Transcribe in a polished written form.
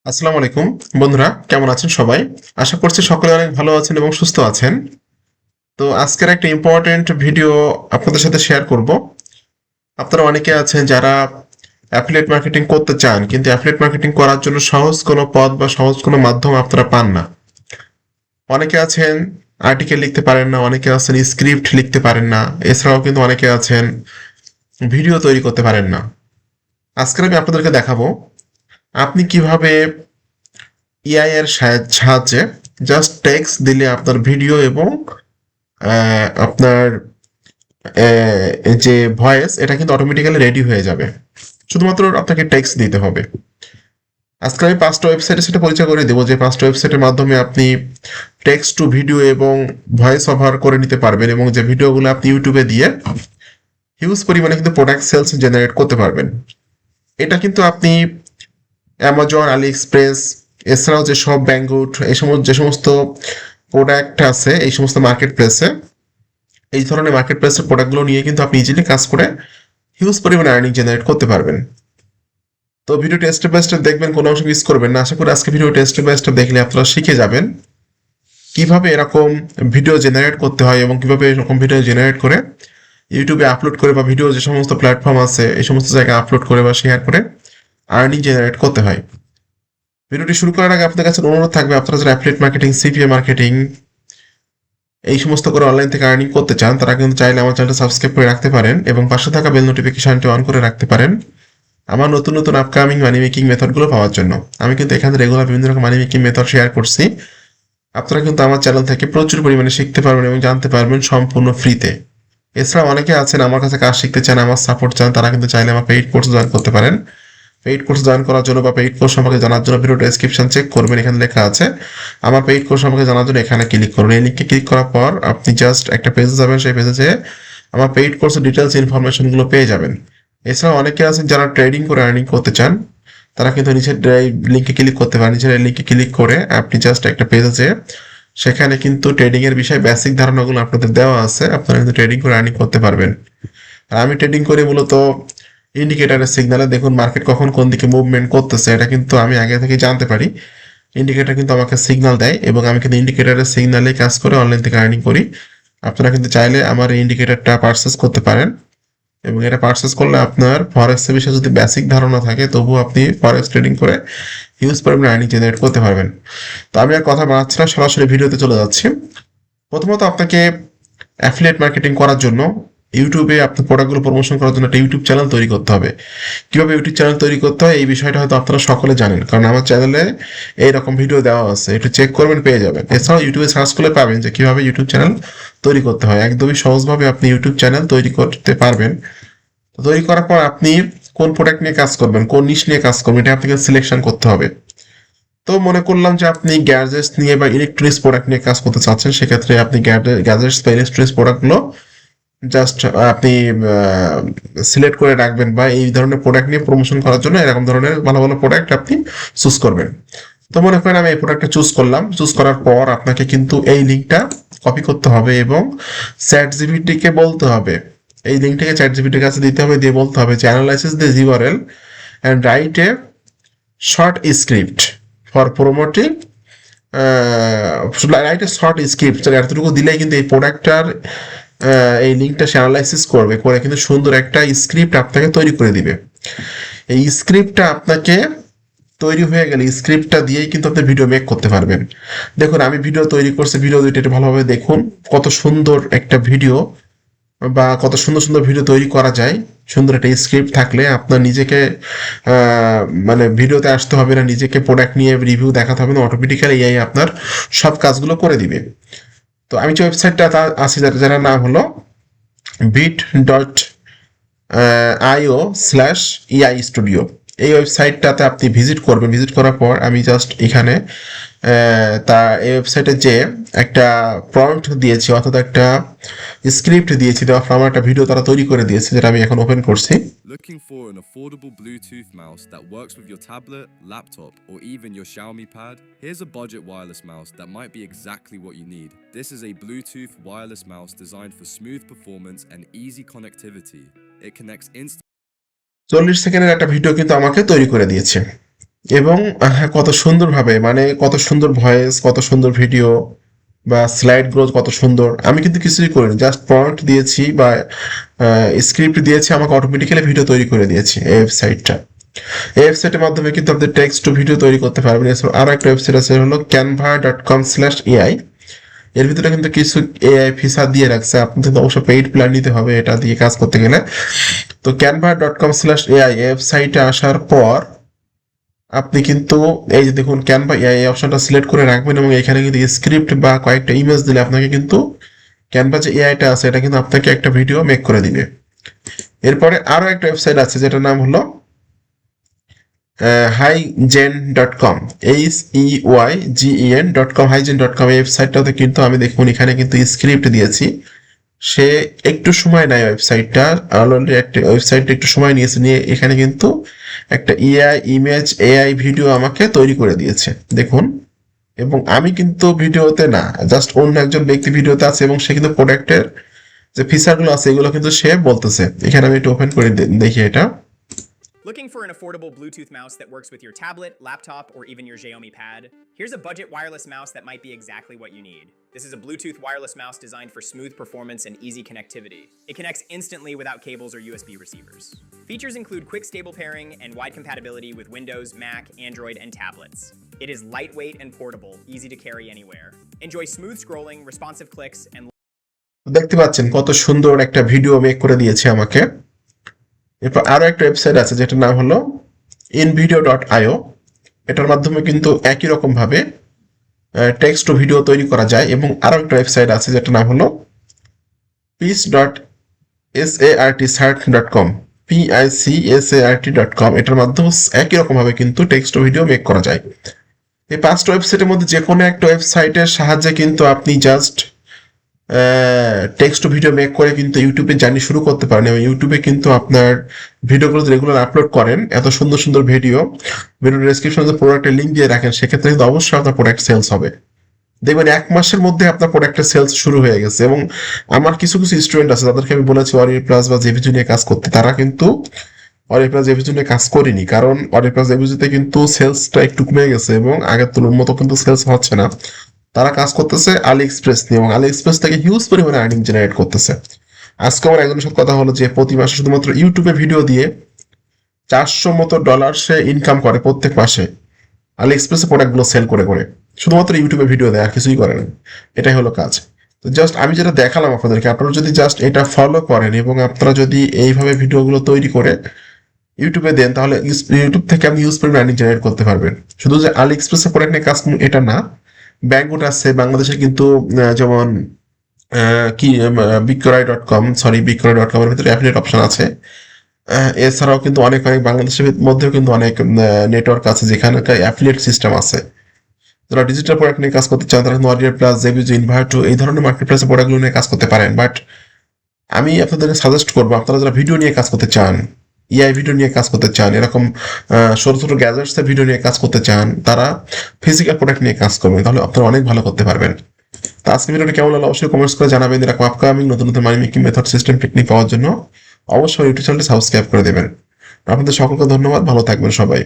আসসালামু আলাইকুম বন্ধুরা, কেমন আছেন সবাই? আশা করছি সকলে অনেক ভালো আছেন এবং সুস্থ আছেন। তো আজকের একটা ইম্পর্টেন্ট ভিডিও আপনাদের সাথে শেয়ার করব। আপনারা অনেকে আছেন যারা অ্যাফিলিয়েট মার্কেটিং করতে চান, কিন্তু অ্যাফিলিয়েট মার্কেটিং করার জন্য সহজ কোনো পথ বা সহজ কোনো মাধ্যম আপনারা পান না। অনেকে আছেন আর্টিকেল লিখতে পারেন না, অনেকে আছেন স্ক্রিপ্ট লিখতে পারেন না, এছাড়াও কিন্তু অনেকে আছেন ভিডিও তৈরি করতে পারেন না। আজকে আমি আপনাদেরকে দেখাবো আপনি কিভাবে এআই এর সাহায্যে জাস্ট টেক্সট দিলে আপনার ভিডিও এবং আপনার যে ভয়েস এটা কিন্তু অটোমেটিক্যালি রেডি হয়ে যাবে। শুধুমাত্র আপনাকে টেক্সট দিতে হবে। আজকে আমি 5টা ওয়েবসাইটের সাথে পরিচয় করে দেবো, যে 5টা ওয়েবসাইটের মাধ্যমে আপনি টেক্সট টু ভিডিও এবং ভয়েস ওভার করে নিতে পারবেন, এবং যে ভিডিওগুলো আপনি ইউটিউবে দিয়ে হিউজ পরিমাণে কিন্তু প্রোডাক্ট সেলস জেনারেট করতে পারবেন। এটা কিন্তু আপনি অ্যামাজন, আলি এক্সপ্রেস, এছাড়াও যেসব ব্যাঙ্গুট, এই সমস্ত যে সমস্ত প্রোডাক্ট আছে এই সমস্ত মার্কেট প্লেসে, এই ধরনের মার্কেট প্লেসের প্রোডাক্টগুলো নিয়ে কিন্তু আপনি ইজিলি কাজ করে হিউজ পরিমাণে আর্নিং জেনারেট করতে পারবেন। তো ভিডিওটি স্টেপ বাই স্টেপ দেখবেন, কোনো অংশ মিস করবেন না। আশা করি আজকে ভিডিওটি স্টেপ বাই স্টেপ দেখলে আপনারা শিখে যাবেন কিভাবে এরকম ভিডিও জেনারেট করতে হয় এবং কিভাবে এরকম ভিডিও জেনারেট করে ইউটিউবে আপলোড করে বা ভিডিও যে সমস্ত প্ল্যাটফর্ম আছে এই সমস্ত জায়গায় আপলোড করে বা শেয়ার করে আর্নিং জেনারেট করতে হয়। ভিডিওটি শুরু করার আগে আপনাদের কাছে অনুরোধ থাকবে, আপনারা যারা অ্যাফিলিয়েট মার্কেটিং, সিপিএ মার্কেটিং এই সমস্ত করে অনলাইন থেকে আর্নিং করতে চান, তারা কিন্তু চাইলে আমার চ্যানেলটা সাবস্ক্রাইব করে রাখতে পারেন এবং পাশে থাকা বেল নোটিফিকেশনটি অন করে রাখতে পারেন আমার নতুন নতুন আপকামিং মানি মেকিং মেথডগুলো পাওয়ার জন্য। আমি কিন্তু এখানে রেগুলার বিভিন্ন রকম মানি মেকিং মেথড শেয়ার করছি। আপনারা কিন্তু আমার চ্যানেল থেকে প্রচুর পরিমাণে শিখতে পারবেন এবং জানতে পারবেন সম্পূর্ণ ফ্রিতে। এছাড়া অনেকে আছেন আমার কাছে কাজ শিখতে চান, আমার সাপোর্ট চান, তারা কিন্তু চাইলে আমার পেইড কোর্স জয়েন করতে পারেন। পেইড কোর্স জয়েন করার জন্য বা পেইড কোর্স সম্পর্কে জানার জন্য ভিডিও ডেসক্রিপশন চেক করবেন, এখানে লেখা আছে। আমার পেইড কোর্স সম্পর্কে জানার জন্য এখানে ক্লিক করুন। এই লিঙ্কে ক্লিক করার পর আপনি জাস্ট একটা পেজে যাবেন, সেই পেজে যেয়ে আমার পেইড কোর্সের ডিটেলস ইনফরমেশনগুলো পেয়ে যাবেন। এছাড়াও অনেকে আছেন যারা ট্রেডিং করে আর্নিং করতে চান, তারা কিন্তু নিচের লিঙ্কে ক্লিক করতে পারেন। নিচের লিঙ্কে ক্লিক করে আপনি জাস্ট একটা পেজে যেয়ে সেখানে কিন্তু ট্রেডিং এর বিষয়ে বেসিক ধারণাগুলো আপনাদের দেওয়া আছে, আপনারা কিন্তু ট্রেডিং করে আর্নিং করতে পারবেন। আর আমি ট্রেডিং করি মূলত ইন্ডিকেটারের সিগনালে। দেখুন মার্কেট কখন কোন দিকে মুভমেন্ট করতেছে এটা কিন্তু আমি আগে থেকে জানতে পারি। ইন্ডিকেটার কিন্তু আমাকে সিগন্যাল দেয় এবং আমি কিন্তু ইন্ডিকেটারের সিগনালে কাজ করে অনলাইন থেকে আর্নিং করি। আপনারা কিন্তু চাইলে আমার এই ইন্ডিকেটারটা পারচেস করতে পারেন, এবং এটা পারচেস করলে আপনার ফরেক্স এর বিষয়ে যদি বেসিক ধারণা থাকে তবুও আপনি ফরেক্স ট্রেডিং করে হিউজ পরিমাণে আর্নিং জেনারেট করতে পারবেন। তো আমি আর কথা বাড়াচ্ছি না, সরাসরি ভিডিওতে চলে যাচ্ছি। প্রথমত আপনাকে অ্যাফিলিয়েট মার্কেটিং করার জন্য ইউটিউবে আপনার প্রোডাক্টগুলো প্রমোশন করার জন্য একটা ইউটিউব চ্যানেল তৈরি করতে হবে। কিভাবে ইউটিউব চ্যানেল তৈরি করতে হয় এই বিষয়টা হয়তো আপনারা সকলে জানেন, কারণ আমার চ্যানেলে এইরকম ভিডিও দেওয়া আছে, একটু চেক করবেন পেয়ে যাবেন। এছাড়াও ইউটিউবে সার্চ করলে পাবেন যে কিভাবে ইউটিউব চ্যানেল তৈরি করতে হয়। একদমই সহজভাবে আপনি ইউটিউব চ্যানেল তৈরি করতে পারবেন। তো তৈরি করার পর আপনি কোন প্রোডাক্ট নিয়ে কাজ করবেন, কোন নিশ নিয়ে কাজ করবেন, এটা আপনাকে সিলেকশন করতে হবে। তো মনে করলাম যে আপনি গ্যাজেটস নিয়ে বা ইলেকট্রনিক্স প্রোডাক্ট নিয়ে কাজ করতে চাচ্ছেন, সেক্ষেত্রে আপনি গ্যাজেটস বা ইলেকট্রনিক্স প্রোডাক্টগুলো জাস্ট আপনি সিলেক্ট করে রাখবেন, বা এই ধরনের প্রোডাক্ট নিয়ে প্রমোশন করার জন্য এরকম ধরনের ভালো ভালো প্রোডাক্ট আপনি চুজ করবেন। তো মনে করেন আমি এই প্রোডাক্টটা চুজ করলাম। চুজ করার পর আপনাকে কিন্তু এই লিঙ্কটা কপি করতে হবে এবং চ্যাট জিপিটিকে বলতে হবে, এই লিঙ্কটাকে চ্যাট জিপিটির কাছে দিতে হবে, দিয়ে বলতে হবে যে analysis this URL and write a short script for promoting, write a short script. এতটুকু দিলেই কিন্তু এই প্রোডাক্টটার এই লিঙ্কটা সে অ্যানালাইসিস করবে, করে কিন্তু সুন্দর একটা স্ক্রিপ্ট আপনাকে তৈরি করে দিবে। এই স্ক্রিপ্টটা আপনাকে তৈরি হয়ে গেলে স্ক্রিপ্টটা দিয়েই কিন্তু আপনি ভিডিও মেক করতে পারবেন। দেখুন আমি ভিডিও তৈরি করছি, ভিডিও দুইটা একটু ভালোভাবে দেখুন কত সুন্দর একটা ভিডিও, বা কত সুন্দর সুন্দর ভিডিও তৈরি করা যায় সুন্দর একটা স্ক্রিপ্ট থাকলে। আপনার নিজেকে মানে ভিডিওতে আসতে হবে না, নিজেকে প্রোডাক্ট নিয়ে রিভিউ দেখাতে হবে না, অটোমেটিক্যালি এআই আপনার সব কাজগুলো করে দিবে। তো আমি যে ওয়েবসাইটটা আছি, যারা নাম হলো bit.io/EI স্টুডিও, এই ওয়েবসাইটটাতে আপনি ভিজিট করবেন। ভিজিট করার পর আমি জাস্ট এখানে তা এই ওয়েবসাইটে যে একটা প্রম্পট দিয়েছি, অর্থাৎ একটা স্ক্রিপ্ট দিয়েছি, দেওয়ার পর আমার একটা ভিডিও তারা তৈরি করে দিয়েছে, যেটা আমি এখন ওপেন করছি। Looking for an affordable Bluetooth mouse that works with your tablet, laptop, or even your Xiaomi pad? Here's a budget wireless mouse that might be exactly what you need. This is a Bluetooth wireless mouse designed for smooth performance and easy connectivity. It connects instantly. 40 সেকেন্ডের একটা video কিন্তু আমাকে তৈরি করে দিয়েছে। এবং কত সুন্দরভাবে মানে কত সুন্দর ভয়েস, কত সুন্দর ভিডিও বা স্লাইড গ্রোথ কত সুন্দর। আমি কিন্তু কিছুই করিনি, জাস্ট প্রম্পট দিয়েছি বা স্ক্রিপ্ট দিয়েছি, আমাকে অটোমেটিক্যালি ভিডিও তৈরি করে দিয়েছি এই ওয়েবসাইটটা। এই ওয়েবসাইটের মাধ্যমে কিন্তু আপনি টেক্সট টু ভিডিও তৈরি করতে পারবেন। এছাড়া আরও একটা ওয়েবসাইট আছে হলো canva.com/ai। এর ভিতরে কিন্তু কিছু এআই ফিচার দিয়ে রাখছে, আপনাদের তো অবশ্য পেইড প্ল্যান নিতে হবে এটা দিয়ে কাজ করতে গেলে। তো canva.com/ai ওয়েবসাইটে আসার পর আপনি কিন্তু এই যে দেখুন ক্যানভা এআই অপশনটা সিলেক্ট করে রাখবেন এবং এখানে কিন্তু স্ক্রিপ্ট বা কয়েকটা ইমেজ দিলে আপনাকে কিন্তু ক্যানভা যে এআইটা আছে এটা কিন্তু আপনাকে একটা ভিডিও মেক করে দিবে। এরপরে আরো একটা ওয়েবসাইট আছে যেটার নাম হলো hygen.com, HEYGEN.com, hygen.com। এই ওয়েবসাইটটাতে কিন্তু আমি দেখুন এখানে কিন্তু স্ক্রিপ্ট দিয়েছি, সে একটু সময় নেয় ওয়েবসাইটটা, অলরেডি একটা ওয়েবসাইটটা একটু সময় নিয়েছে, নিয়ে এখানে কিন্তু একটা এআই ইমেজ এআই ভিডিও আমাকে তৈরি করে দিয়েছে দেখুন। এবং আমি কিন্তু ভিডিওতে না, জাস্ট অন্য একজন ব্যক্তি ভিডিওতে আছে এবং সে কিন্তু প্রোডাক্টের যে ফিচারগুলো আছে এগুলো কিন্তু সে বলতেছে। এখানে আমি একটু ওপেন করে দেখি এটা। Looking for an affordable Bluetooth mouse that works with your tablet, laptop, or even your Xiaomi pad? Here's a budget wireless mouse that might be exactly what you need. This is a Bluetooth wireless mouse designed for smooth performance and easy connectivity. It connects instantly without cables or USB receivers. Features include quick stable pairing and wide compatibility with Windows, Mac, Android, and tablets. It is lightweight and portable, easy to carry anywhere. Enjoy smooth scrolling, responsive clicks, and দেখতে পাচ্ছেন কত সুন্দর একটা video make করে দিয়েছে আমাকে। এরপর আরো একটা ওয়েবসাইট আছে যেটার নাম হলো invideo.io। এটার মাধ্যমে কিন্তু একই রকম ভাবে টেক্সট টু ভিডিও তৈরি করা যায়। এবং আরো একটা ওয়েবসাইট আছে যেটার নাম হলো picsart.com, picsart.com। এটার মাধ্যমে একই রকম ভাবে কিন্তু টেক্সট টু ভিডিও মেক করা যায়। এই 5টা ওয়েবসাইটের মধ্যে যে কোনো একটা ওয়েবসাইটের সাহায্যে কিন্তু আপনি just text to video make করে কিন্তু ইউটিউবে জার্নি শুরু করতে পারেন। এবং ইউটিউবে কিন্তু আপনার ভিডিওগুলো রেগুলার আপলোড করেন, এত সুন্দর সুন্দর ভিডিও ডেসক্রিপশনে যে প্রোডাক্টের লিঙ্ক দিয়ে রাখেন, সেক্ষেত্রে কিন্তু অবশ্যই আপনার প্রোডাক্ট সেলস হবে। দেখবেন 1 মাসের মধ্যে আপনার প্রোডাক্টের সেলস শুরু হয়ে গেছে। এবং আমার কিছু কিছু স্টুডেন্ট আছে তাদেরকে আমি বলেছি অরিয়েল প্লাস বা জেভিজু নিয়ে কাজ করতে, তারা কিন্তু অরিয়েল প্লাস জেভিজু নিয়ে কাজ করেনি, কারণ অরিয়েল প্লাস জেভিজুতে কিন্তু সেলসটা একটু কমে গেছে এবং আগের তুলনার মতো কিন্তু সেলস হচ্ছে না। তারা কাজ করতেছে আলি এক্সপ্রেস নিয়ে এবং আলি এক্সপ্রেস থেকে হিউজ পরিমাণে আর্নিং জেনারেট করতেছে। আজকে আমার একজনের সাথে কথা হলো যে প্রতি মাসে শুধুমাত্র ইউটিউবে ভিডিও দিয়ে $400 মতো সে ইনকাম করে প্রত্যেক মাসে, আলি এক্সপ্রেসে প্রোডাক্টগুলো সেল করে করে, শুধুমাত্র ইউটিউবে ভিডিও দেয়, আর কিছুই করে না। এটাই হলো কাজ। তো জাস্ট আমি যেটা দেখালাম আপনাদেরকে, আপনারা যদি জাস্ট এটা ফলো করেন এবং আপনারা যদি এইভাবে ভিডিওগুলো তৈরি করে ইউটিউবে দেন, তাহলে ইউটিউব থেকে আপনি ইউজ পরিমাণ আর্নিং জেনারেট করতে পারবেন। শুধু যে আলি এক্সপ্রেসে প্রোডাক্ট নিয়ে কাজ এটা না, ব্যাঙ্গুট আছে বাংলাদেশে কিন্তু, যেমন কি বিক্রয়.com, বিক্রয়.com এর ভিতরে অ্যাফিলিয়েট অপশন আছে। এছাড়াও কিন্তু অনেক অনেক বাংলাদেশের মধ্যেও কিন্তু অনেক নেটওয়ার্ক আছে যেখানে অ্যাফিলিয়েট সিস্টেম আছে। যারা ডিজিটাল প্রোডাক্ট নিয়ে কাজ করতে চান তারা অরিয়েল প্লাস, জেভিজু, ইনভার্টো এই ধরনের মার্কেট প্লেসে প্রোডাক্টগুলো নিয়ে কাজ করতে পারেন। বাট আমি আপনাদের সাজেস্ট করবো, আপনারা যারা ভিডিও নিয়ে কাজ করতে চান, এআই ভিডিও নিয়ে কাজ করতে চান, এরকম ছোট ছোট গ্যাজেটসের ভিডিও নিয়ে কাজ করতে চান, তারা ফিজিক্যাল প্রোডাক্ট নিয়ে কাজ করবেন, তাহলে আপনারা অনেক ভালো করতে পারবেন। তো আজকে ভিডিওটা কেমন হলো অবশ্যই কমেন্টস করে জানাবেন। এরকম আপকামিং নতুন নতুন money making method, system, technique পাওয়ার জন্য অবশ্যই ইউটিউব চ্যানেলটি সাবস্ক্রাইব করে দেবেন। আপনাদের সকলকে ধন্যবাদ, ভালো থাকবেন সবাই।